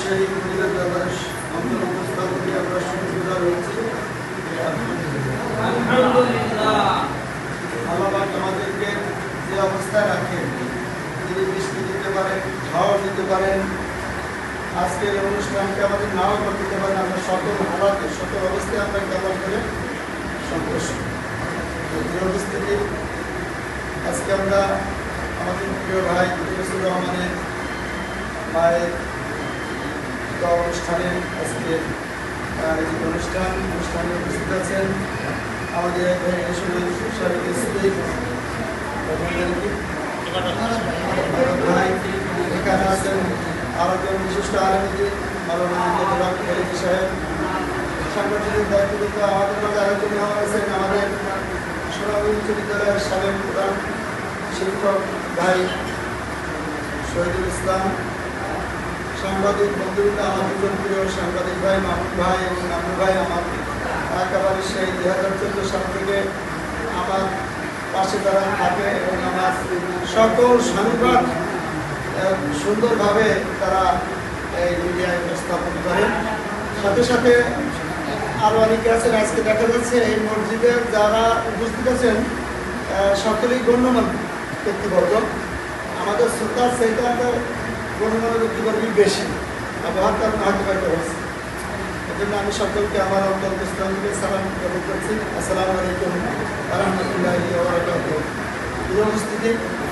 সেই মনিরের ব্যাপারে অন্তর্ভুক্ত থেকে আমরা শুক্রবার হচ্ছি। আলহামদুলিল্লাহ, আল্লাহ আমাদেরকে যে অবস্থায় রাখেন, তিনি বৃষ্টি দিতে পারেন, ঝড় দিতে পারেন, আজকের অনুষ্ঠানকে আমাদের নাও করতে পারেন। আমরা সকল হালাতে সকল অবস্থায় আমরা কেমন করে সন্তুষ্ট। উপস্থিতি আজকে আমরা আমাদের প্রিয় ভাই মুজিবুর রহমানের মায়ের অনুষ্ঠানে আজকে অনুষ্ঠানে উপস্থিত আছেন আমাদের ভাই, এখানে আছেন আরো একজন বিশিষ্ট আলমী মাওলানা সাহেব, সাংগঠনিক দায়িত্ব আমাদের মাঝে আরেকজন আছেন আমাদের সোনালী উচ্চ বিদ্যালয়ের সাবেক প্রধান শিক্ষক ভাই শহীদুল ইসলাম, সাংবাদিক বন্ধুরা, আমার দুজন প্রিয় সাংবাদিক ভাই মামুন ভাই এবং নামু ভাই, আমার একেবারে সেই 2014 সাল থেকে আমার পাশে তারা থাকে এবং আমার সকল সংবাদ সুন্দরভাবে তারা এই মিডিয়ায় উপস্থাপন করেন। সাথে সাথে আরও অনেকে আছেন। আজকে দেখা যাচ্ছে এই মসজিদের যারা উপস্থিত আছেন সকলেই গণ্যমান্য ব্যক্তিবর্গ। আমাদের শ্রোতার সেইটা আমরা গণ্যমান্য ব্যক্তিবর্গই বেশি, আবহাওয়ার কারণে হয়তো হয়েছে। এই জন্য আমি সকলকে আমার অন্তর্গোষ্ঠী থেকে সালাম জ্ঞাপন করছি। আসসালামু আলাইকুম ওয়া রাহমাতুল্লাহি ওয়া বারাকাতুহু। উপস্থিতি